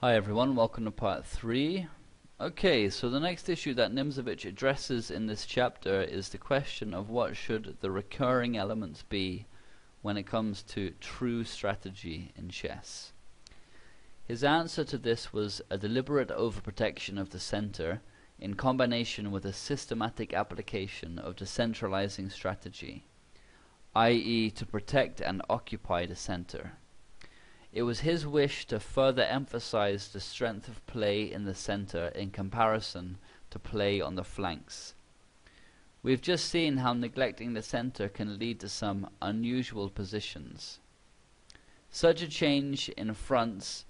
Hi everyone, welcome to part 3. Okay, so the next issue that Nimzowitsch addresses in this chapter is the question of what should the recurring elements be when it comes to true strategy in chess. His answer to this was a deliberate overprotection of the center in combination with a systematic application of decentralizing strategy, i.e. to protect and occupy the center. It was his wish to further emphasize the strength of play in the center in comparison to play on the flanks. We've just seen how neglecting the center can lead to some unusual positions. Such a change in fronts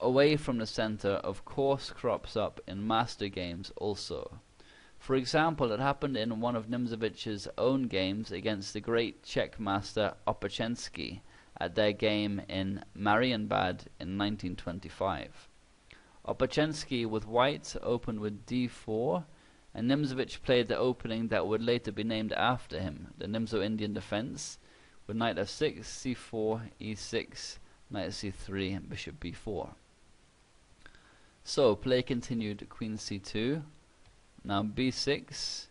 away from the center of course crops up in master games also. For example, it happened in one of Nimzowicz's own games against the great Czech master Opocensky at their game in Marienbad in 1925. Opocensky with white opened with d4, and Nimzowitsch played the opening that would later be named after him, the Nimzo-Indian defense, with knight f6, c4, e6, knight c3, and bishop b4. So, play continued, queen c2, now b6,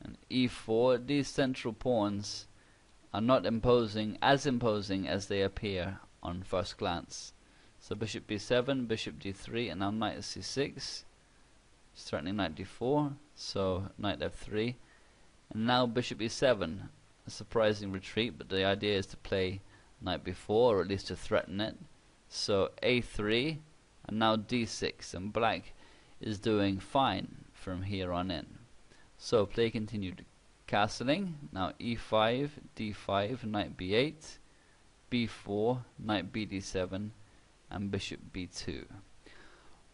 and e4. These central pawns are not imposing as they appear on first glance. So bishop b7, bishop d3, and now knight c6, certainly knight d4, so knight f3, and now bishop e7, a surprising retreat, but the idea is to play knight b4, or at least to threaten it. So a3, and now d6, and black is doing fine from here on in. So play continued, castling, now e5, d5, knight b8, b4, knight bd7, and bishop b2.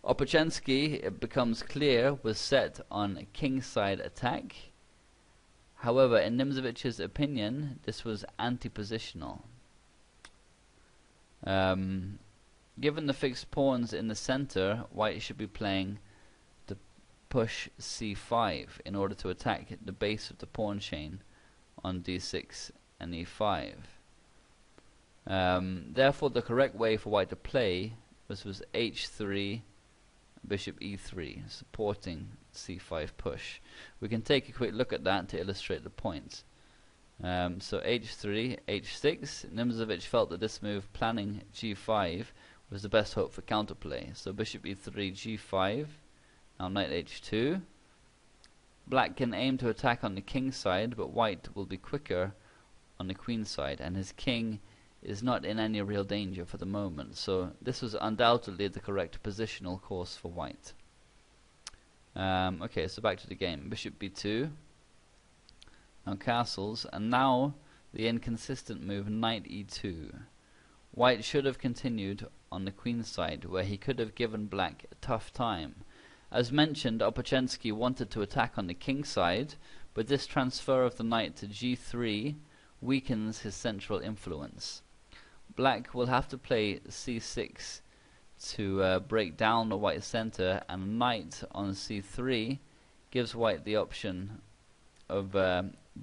Opocensky, it becomes clear, was set on a kingside attack. However, in Nimzowicz's opinion, this was anti-positional. Given the fixed pawns in the center, white should be playing push c5 in order to attack the base of the pawn chain on d6 and e5. Therefore, the correct way for white to play was h3, bishop e3, supporting c5 push. We can take a quick look at that to illustrate the point. So h3, h6. Nimzowitsch felt that this move, planning g5, was the best hope for counterplay. So bishop e3, g5. Now knight h2. Black can aim to attack on the king side, but white will be quicker on the queen side, and his king is not in any real danger for the moment. So this was undoubtedly the correct positional course for white. Okay, so back to the game. Bishop b2. Now castles, and now the inconsistent move knight e2. White should have continued on the queen side, where he could have given black a tough time. As mentioned, Opocensky wanted to attack on the king side, but this transfer of the knight to g3 weakens his central influence. Black will have to play c6 to break down the white center, and knight on c3 gives white the option of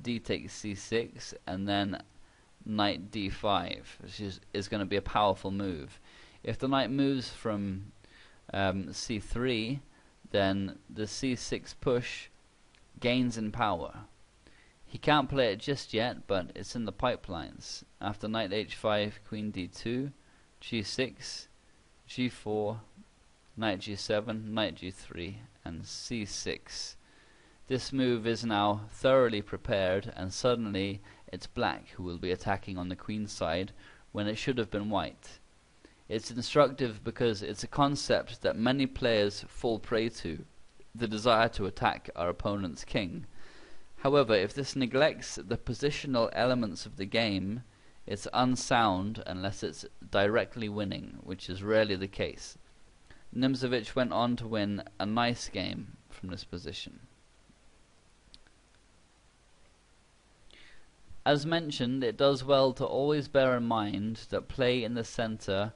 d takes c6 and then knight d5, which is going to be a powerful move. If the knight moves from c3, then the c6 push gains in power. He can't play it just yet, but it's in the pipelines. After knight h5, queen d2, g6, g4, knight g7, knight g3, and c6. This move is now thoroughly prepared, and suddenly it's black who will be attacking on the queen side when it should have been white. It's instructive because it's a concept that many players fall prey to, the desire to attack our opponent's king. However, if this neglects the positional elements of the game, it's unsound unless it's directly winning, which is rarely the case. Nimzowitsch went on to win a nice game from this position. As mentioned, it does well to always bear in mind that play in the center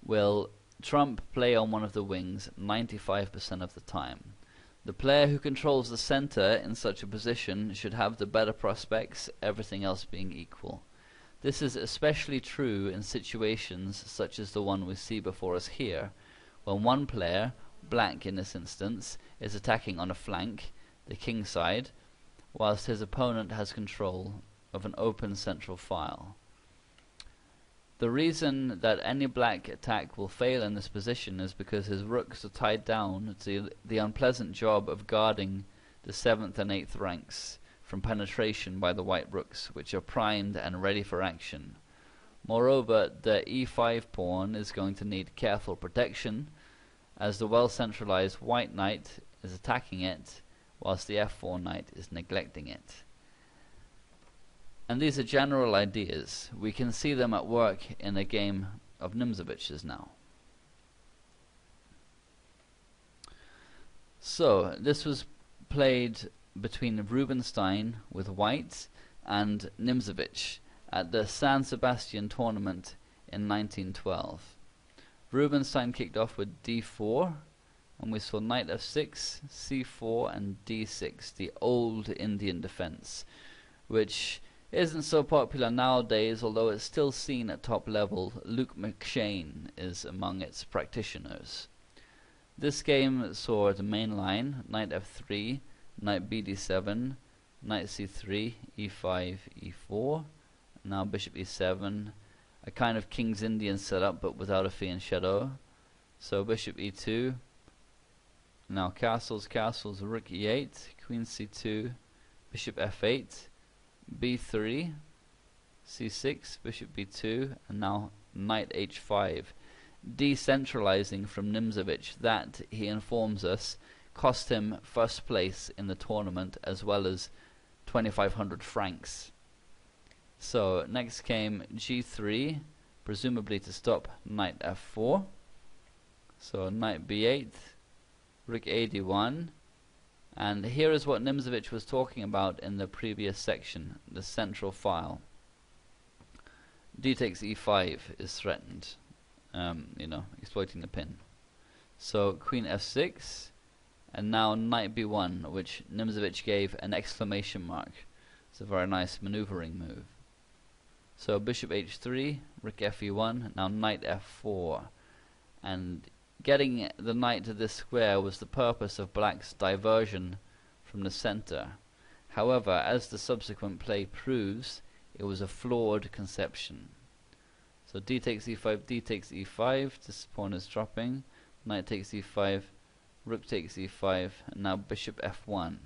will trump play on one of the wings 95% of the time. The player who controls the center in such a position should have the better prospects, everything else being equal. This is especially true in situations such as the one we see before us here, when one player, black in this instance, is attacking on a flank, the king side, whilst his opponent has control of an open central file. The reason that any black attack will fail in this position is because his rooks are tied down to the unpleasant job of guarding the 7th and 8th ranks from penetration by the white rooks, which are primed and ready for action. Moreover, the e5 pawn is going to need careful protection, as the well-centralized white knight is attacking it, whilst the f4 knight is neglecting it. And these are general ideas. We can see them at work in a game of Nimzowicz's now. So, this was played between Rubinstein with white and Nimzowitsch at the San Sebastian tournament in 1912. Rubinstein kicked off with d4, and we saw knight f6, c4 and d6, the old Indian defense, which isn't so popular nowadays, although it's still seen at top level. Luke McShane is among its practitioners. This game saw the main line, knight f3, knight bd7, knight c3, e5, e4, now bishop e7, a kind of King's Indian setup but without a fee and shadow. So bishop e2, now castles, rook e8, queen c2, bishop f8, b3, c6, bishop b2, and now knight h5, decentralizing from Nimzowitsch. That, he informs us, cost him first place in the tournament as well as 2,500 francs. So next came g3, presumably to stop knight f4. So knight b8, rook a d1, and here is what Nimzowitsch was talking about in the previous section, the central file. D takes e5 is threatened, exploiting the pin. So queen f6, and now knight b1, which Nimzowitsch gave an exclamation mark. It's a very nice maneuvering move. So bishop h3, rook fe1, now knight f4, and getting the knight to this square was the purpose of black's diversion from the center. However, as the subsequent play proves, it was a flawed conception. So d takes e5, d takes e5, this pawn is dropping, knight takes e5, rook takes e5, and now bishop f1.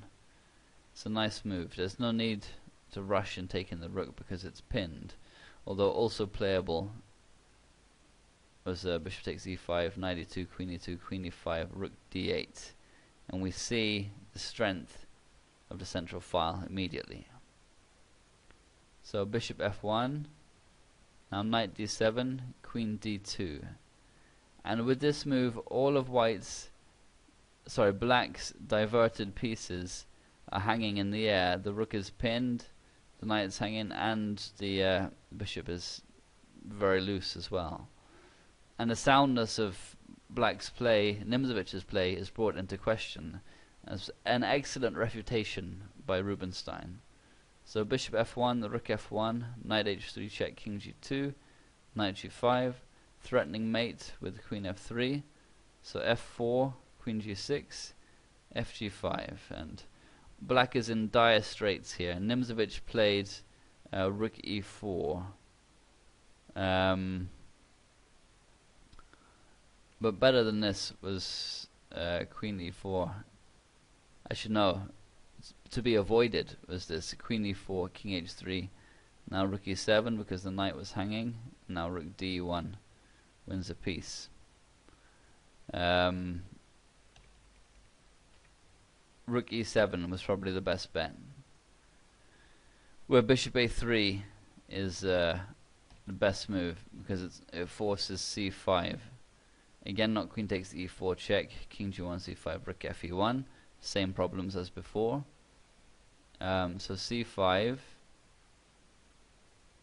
It's a nice move. There's no need to rush in taking the rook because it's pinned, although also playable was bishop takes e5, knight e2, queen e5, rook d8, and we see the strength of the central file immediately. So bishop f1, now knight d7, queen d2, and with this move all of black's diverted pieces are hanging in the air. The rook is pinned, the knight is hanging, and the bishop is very loose as well. And the soundness of black's play, Nimzowicz's play, is brought into question as an excellent refutation by Rubinstein. So bishop f1, the rook f1, knight h3 check, king g2, knight g5, threatening mate with queen f3, so f4, queen g6, fg5, and black is in dire straits here. Nimzowitsch played rook e4, but better than this was queen e4. I should know, to be avoided was this queen e4, king h3, now rook e7 because the knight was hanging, now rook d1 wins a piece. Rook e7 was probably the best bet, where bishop a3 is the best move because it forces c5. Again, not queen takes e4 check, king g1 c5, rook fe1, same problems as before. So c5,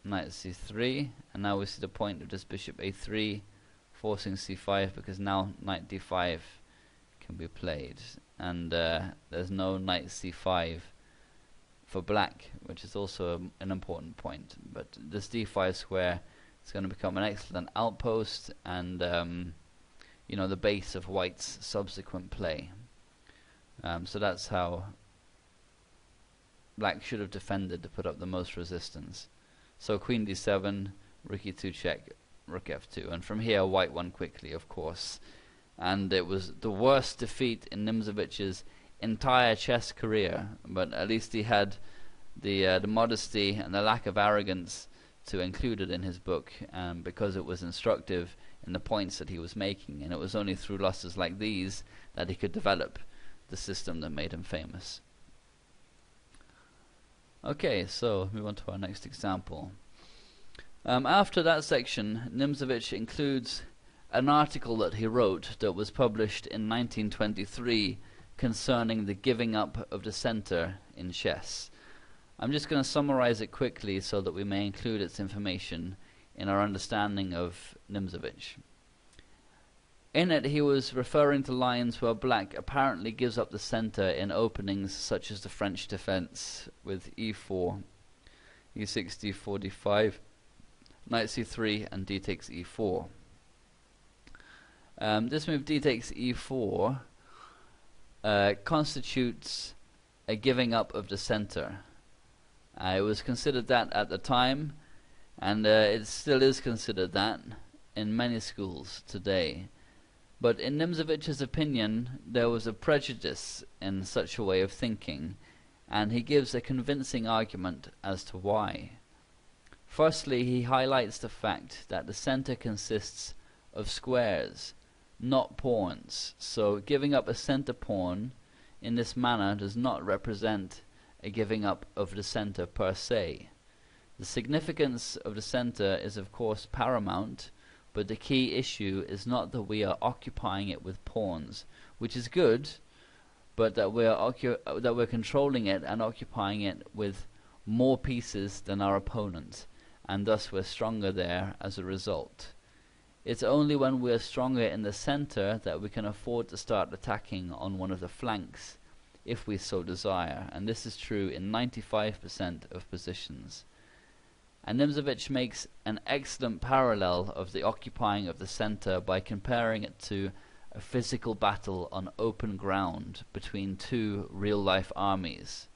knight c3, and now we see the point of this bishop a3 forcing c5 because now knight d5 can be played, and there's no knight c5 for black, which is also an important point. But this d5 square is going to become an excellent outpost, and the base of white's subsequent play. So that's how black should have defended to put up the most resistance. So queen d7, rook e2 check, rook f2, and from here white won quickly, of course. And it was the worst defeat in Nimzowicz's entire chess career, but at least he had the modesty and the lack of arrogance to include it in his book, because it was instructive in the points that he was making, and it was only through losses like these that he could develop the system that made him famous. Okay, so move on to our next example. After that section, Nimzowitsch includes an article that he wrote that was published in 1923 concerning the giving up of the center in chess. I'm just going to summarize it quickly so that we may include its information in our understanding of Nimzowitsch. In it, he was referring to lines where black apparently gives up the center in openings such as the French defense with e4, e6, d4, d5, knight c3, and d takes e4. This move, d takes e4, constitutes a giving up of the center. It was considered that at the time, and it still is considered that in many schools today. But in Nimzowicz's opinion, there was a prejudice in such a way of thinking, and he gives a convincing argument as to why. Firstly, he highlights the fact that the center consists of squares, not pawns, so giving up a center pawn in this manner does not represent a giving up of the center per se. The significance of the center is of course paramount, but the key issue is not that we are occupying it with pawns, which is good, but that we're controlling it and occupying it with more pieces than our opponent, and thus we're stronger there as a result. It's only when we're stronger in the center that we can afford to start attacking on one of the flanks, if we so desire, and this is true in 95% of positions. And Nimzowitsch makes an excellent parallel of the occupying of the center by comparing it to a physical battle on open ground between two real-life armies.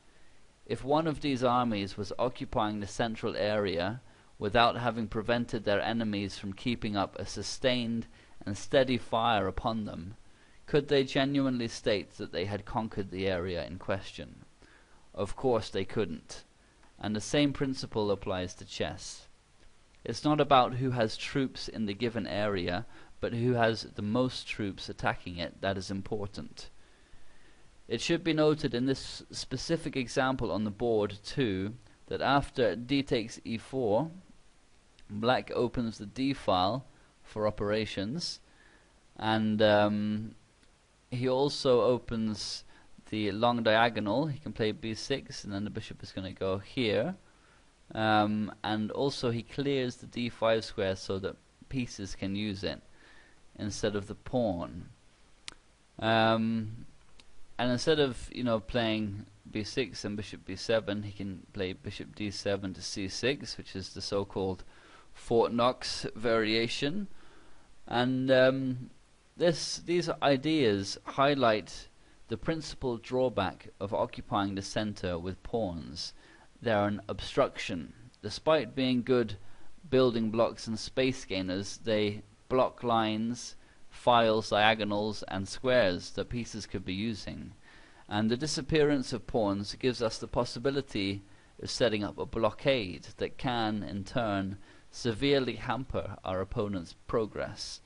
If one of these armies was occupying the central area without having prevented their enemies from keeping up a sustained and steady fire upon them, could they genuinely state that they had conquered the area in question? Of course they couldn't. And the same principle applies to chess. It's not about who has troops in the given area, but who has the most troops attacking it that is important. It should be noted in this specific example on the board too, that after d takes e4, black opens the d file for operations, and he also opens the long diagonal. He can play b6, and then the bishop is going to go here, and also he clears the d5 square so that pieces can use it instead of the pawn. And instead of playing b6 and bishop b7, he can play bishop d7 to c6, which is the so-called Fort Knox variation. And these ideas highlight the principal drawback of occupying the center with pawns. They are an obstruction. Despite being good building blocks and space gainers, they block lines, files, diagonals, and squares that pieces could be using. And the disappearance of pawns gives us the possibility of setting up a blockade that can, in turn, severely hamper our opponent's progress.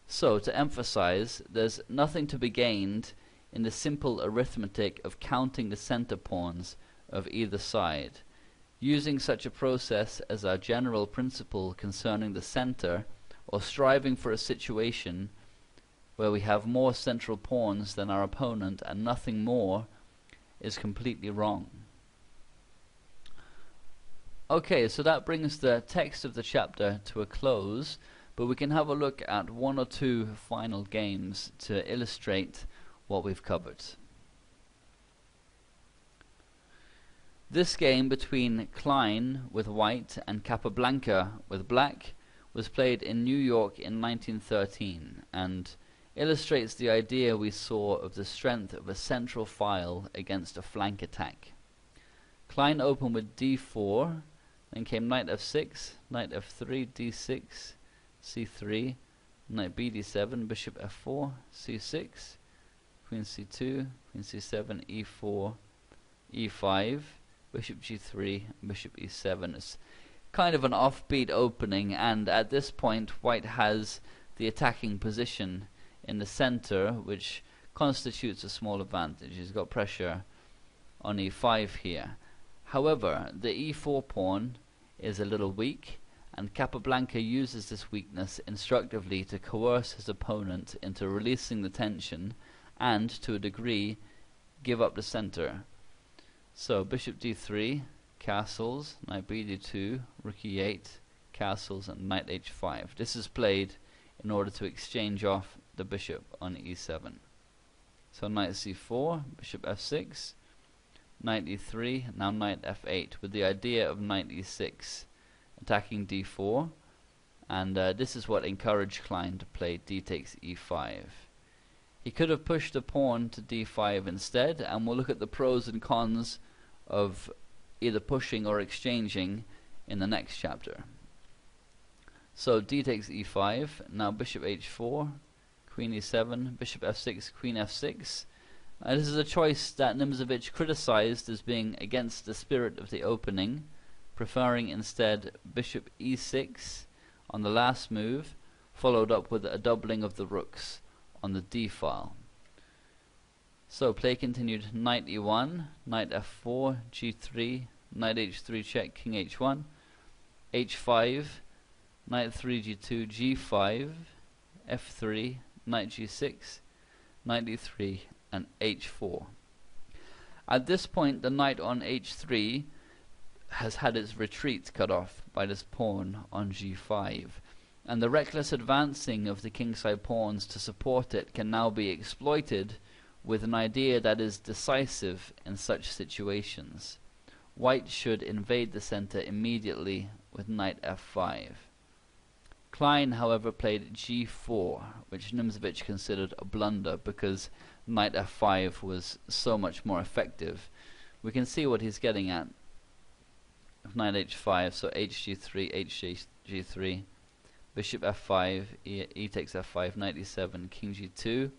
So, to emphasize, there's nothing to be gained in the simple arithmetic of counting the center pawns of either side. Using such a process as our general principle concerning the center, or striving for a situation where we have more central pawns than our opponent and nothing more, is completely wrong. Okay, so that brings the text of the chapter to a close, but we can have a look at one or two final games to illustrate what we've covered. This game between Klein with white and Capablanca with black was played in New York in 1913, and illustrates the idea we saw of the strength of a central file against a flank attack. Klein opened with d4, then came knight f6, knight f3, d6, c3, knight b d7, bishop f4, c6, queen c2, queen c7, e4, e5, bishop g3, bishop e7. It's kind of an offbeat opening, and at this point white has the attacking position in the center, which constitutes a small advantage. He's got pressure on e5 here. However, the e4 pawn is a little weak, and Capablanca uses this weakness instructively to coerce his opponent into releasing the tension and, to a degree, give up the center. So bishop d3, castles, knight b d2, rook e8, castles, and knight h5. This is played in order to exchange off the bishop on e7. So knight c4, bishop f6, knight e3, now knight f8, with the idea of knight e6 attacking d4, and this is what encouraged Klein to play d takes e5. He could have pushed the pawn to d5 instead, and we'll look at the pros and cons of either pushing or exchanging in the next chapter. So d takes e5, now bishop h4, queen e7, bishop f6, queen f6. This is a choice that Nimzowitsch criticized as being against the spirit of the opening, preferring instead bishop e6 on the last move, followed up with a doubling of the rooks on the d file. So play continued, knight e1, knight f4, g3, knight h3 check, king h1, h5, knight 3 g2, g5, f3, knight g6, knight d3, and h4. At this point, the knight on h3 has had its retreat cut off by this pawn on g5, and the reckless advancing of the kingside pawns to support it can now be exploited with an idea that is decisive in such situations. White should invade the center immediately with knight f5. Klein, however, played g4, which Nimzowitsch considered a blunder because knight f5 was so much more effective. We can see what he's getting at. Knight h5, so hg3, hg3, bishop f5, e takes f5, knight e7, king g2.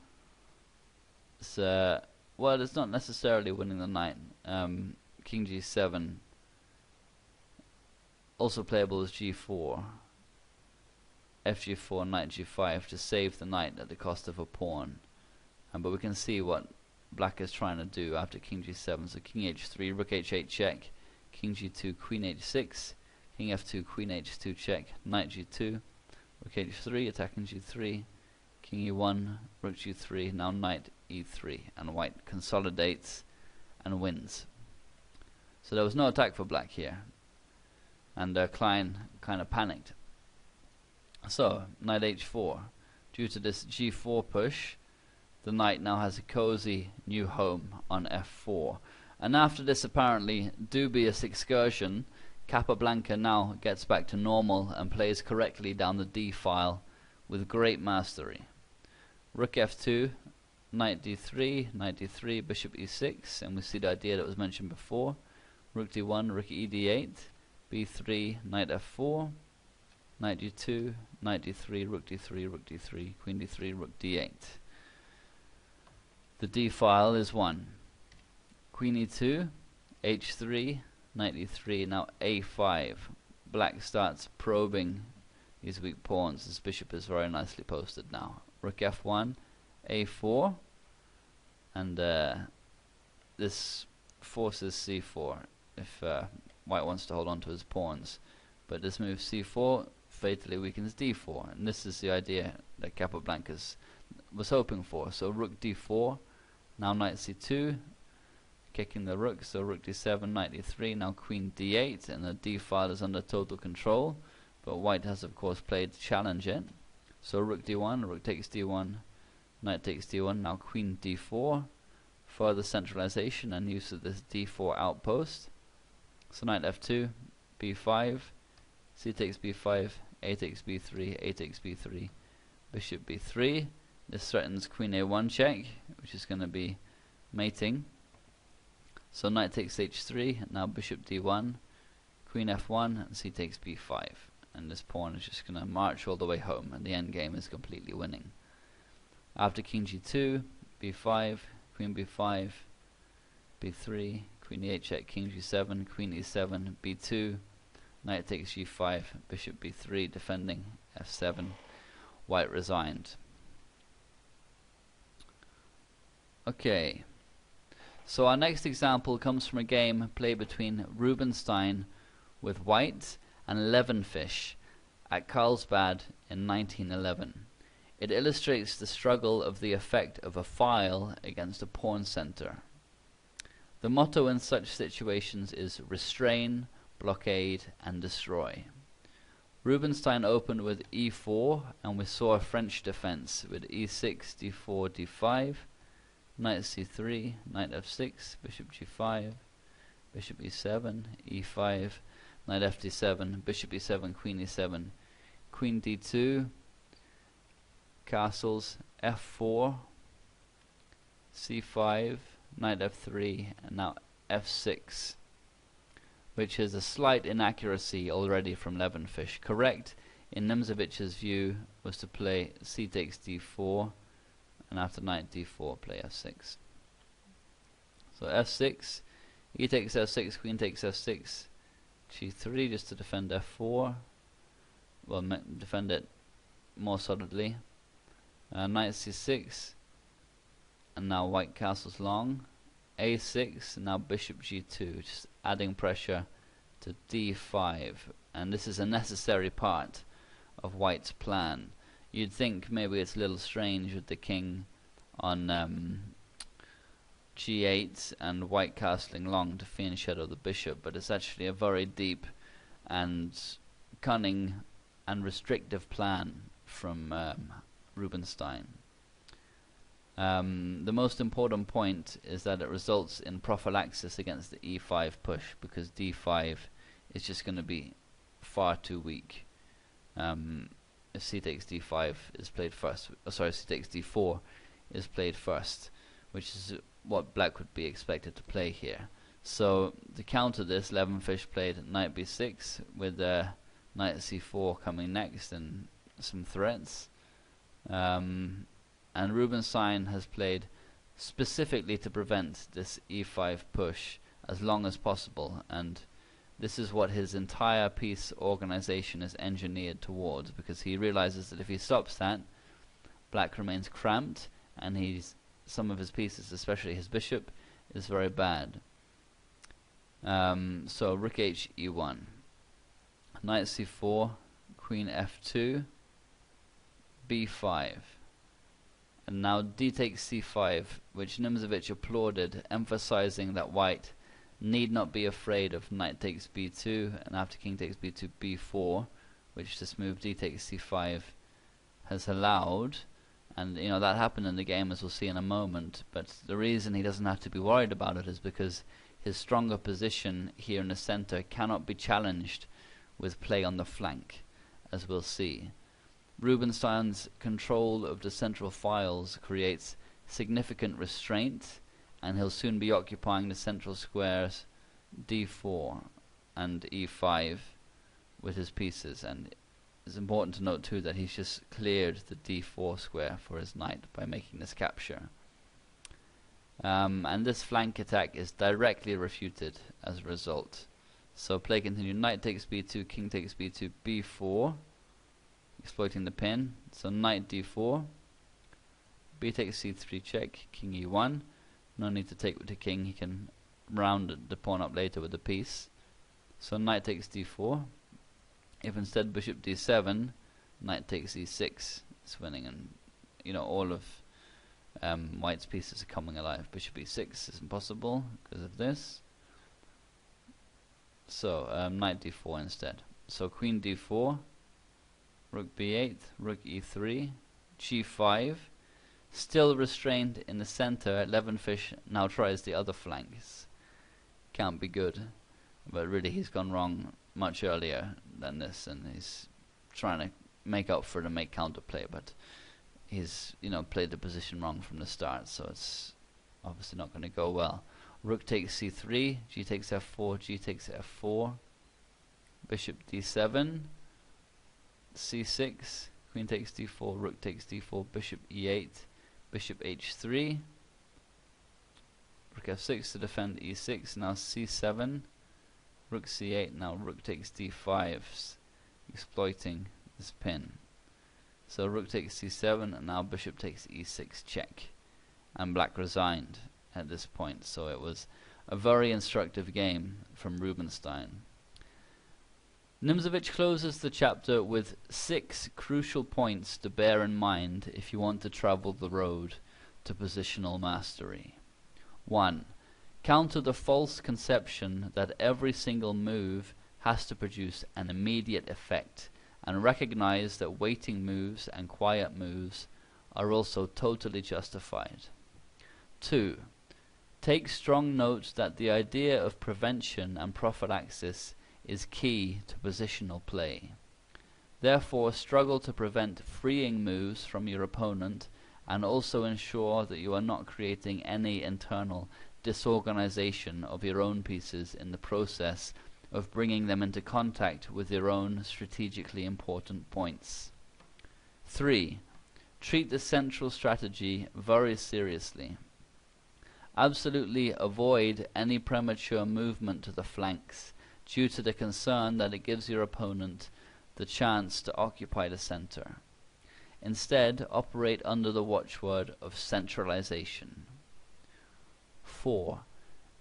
So, well, it's not necessarily winning the knight. King g7, also playable as g4, fg4, knight g5 to save the knight at the cost of a pawn. But we can see what black is trying to do after king g7. So king h3, rook h8 check, king g2, queen h6, king f2, queen h2 check, knight g2, rook h3, attacking g3, king e1, rook g3, now knight e3, and white consolidates and wins. So there was no attack for black here, and Klein kind of panicked. So knight h4, due to this g4 push, the knight now has a cozy new home on f4. And after this apparently dubious excursion, Capablanca now gets back to normal and plays correctly down the d file with great mastery. Rook f2, knight d3, knight d3, bishop e6, and we see the idea that was mentioned before. Rook d1, rook e d8, b3, knight f4, knight g2, knight d3, rook d3, rook d3, queen d3, rook d8. The d file is won. Queen e2, h3, knight e3, now a5. Black starts probing these weak pawns. This bishop is very nicely posted now. Rook f1, a4, and this forces c4 if white wants to hold on to his pawns. But this move c4 fatally weakens d4, and this is the idea that Capablanca was hoping for. So rook d4, now knight c2, kicking the rook, so rook d7, knight d3, now queen d8, and the d file is under total control, but white has of course played to challenge it. So rook d1, rook takes d1, knight takes d1, now queen d4, further centralization and use of this d4 outpost. So knight f2, b5, c takes b5, a takes b3, a takes b3, bishop b3, This threatens queen a1 check, which is going to be mating. So knight takes h3, and now bishop d1, queen f1, and c takes b5. And this pawn is just going to march all the way home, and the endgame is completely winning. After king g2, b5, queen b5, b3, queen e8 check, king g7, queen e7, b2, knight takes g5, bishop b3, defending f7, white resigned. Okay, so our next example comes from a game played between Rubinstein with white and Levenfish at Carlsbad in 1911. It illustrates the struggle of the effect of a file against a pawn center. The motto in such situations is restrain, blockade, and destroy. Rubinstein opened with e4, and we saw a French defense with e6, d4, d5, knight c3, knight f6, bishop g5, bishop e7, e5, knight fd7, bishop e7, queen e7, queen d2, castles, f4, c5, knight f3, and now f6, which is a slight inaccuracy already from Levenfish. Correct, in Nimzowicz's view, was to play c takes d4, and after knight d4 play f6. So f6, e takes f6, queen takes f6, g3 just to defend f4, well, defend it more solidly, knight c6, and now white castles long, a6, and now bishop g2, just adding pressure to d5, and this is a necessary part of white's plan. You'd think maybe it's a little strange with the king on g8 and white castling long to fiend shadow the bishop, but it's actually a very deep and cunning and restrictive plan from Rubinstein. The most important point is that it results in prophylaxis against the e5 push, because d5 is just going to be far too weak. If c takes d5 is played first, c takes d4 is played first, which is what black would be expected to play here. So to counter this, Levenfish played knight b6 with knight c4 coming next and some threats. And Rubinstein has played specifically to prevent this e5 push as long as possible, and this is what his entire piece organization is engineered towards, because he realizes that if he stops that, black remains cramped, and some of his pieces, especially his bishop, is very bad. So rook h e1, knight c4, queen f2, b5, and now d takes c5, which Nimzowitsch applauded, emphasizing that white need not be afraid of knight takes b2, and after king takes b2, b4, which this move d takes c5 has allowed. And that happened in the game, as we'll see in a moment, but the reason he doesn't have to be worried about it is because his stronger position here in the center cannot be challenged with play on the flank, as we'll see. Rubinstein's control of the central files creates significant restraint, and he'll soon be occupying the central squares d4 and e5 with his pieces. And it's important to note too that he's just cleared the d4 square for his knight by making this capture. And this flank attack is directly refuted as a result. So play continued, knight takes b2, king takes b2, b4, exploiting the pin. So knight d4, b takes c3 check, king e1. No need to take with the king, he can round the pawn up later with the piece. So knight takes d4. If instead bishop d7, knight takes e6, it's winning, and all of white's pieces are coming alive. Bishop e6 is impossible because of this. So knight d4 instead. So queen d4, rook b8, rook e3, g5. Still restrained in the center, Levenfish now tries the other flanks. Can't be good, but really he's gone wrong much earlier than this, and he's trying to make up for the make counterplay, but he's played the position wrong from the start, so it's obviously not going to go well. Rook takes c3, g takes f4, g takes f4, bishop d7, c6, queen takes d4, rook takes d4, bishop e8, bishop h3, rook f6 to defend e6, now c7, rook c8, now rook takes d5, exploiting this pin. So rook takes c7, and now bishop takes e6 check, and black resigned at this point. So it was a very instructive game from Rubinstein. Nimzowitsch closes the chapter with 6 crucial points to bear in mind if you want to travel the road to positional mastery. 1. Counter the false conception that every single move has to produce an immediate effect, and recognize that waiting moves and quiet moves are also totally justified. 2. Take strong note that the idea of prevention and prophylaxis is key to positional play. Therefore, struggle to prevent freeing moves from your opponent, and also ensure that you are not creating any internal disorganization of your own pieces in the process of bringing them into contact with your own strategically important points. 3. Treat the central strategy very seriously. Absolutely avoid any premature movement to the flanks due to the concern that it gives your opponent the chance to occupy the center. Instead, operate under the watchword of centralization. 4.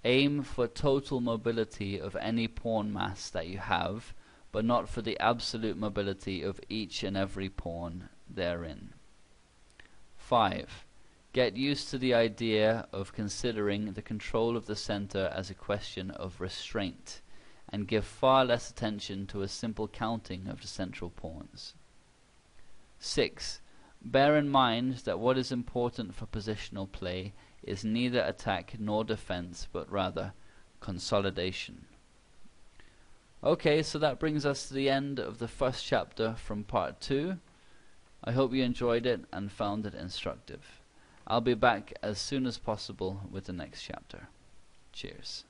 Aim for total mobility of any pawn mass that you have, but not for the absolute mobility of each and every pawn therein. 5. Get used to the idea of considering the control of the center as a question of restraint, and give far less attention to a simple counting of the central pawns. 6. Bear in mind that what is important for positional play is neither attack nor defense, but rather consolidation. Okay, so that brings us to the end of the first chapter from part 2. I hope you enjoyed it and found it instructive. I'll be back as soon as possible with the next chapter. Cheers.